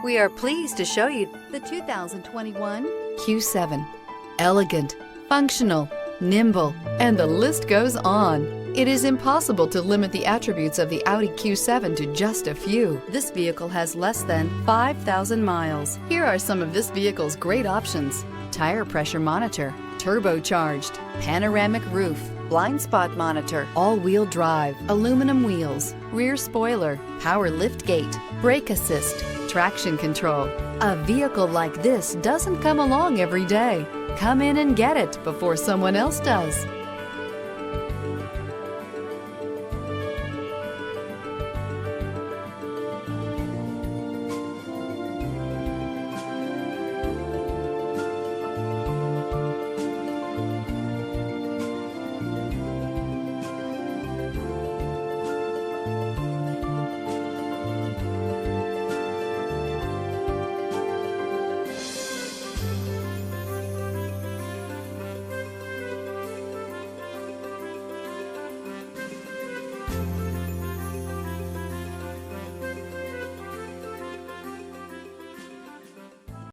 We are pleased to show you the 2021 Q7. Elegant, functional, nimble, and the list goes on. It is impossible to limit the attributes of the Audi Q7 to just a few. This vehicle has less than 5,000 miles. Here are some of this vehicle's great options: tire pressure monitor, turbocharged, panoramic roof, blind spot monitor, all-wheel drive, aluminum wheels, rear spoiler, power lift gate, brake assist, traction control. A vehicle like this doesn't come along every day. Come in and get it before someone else does.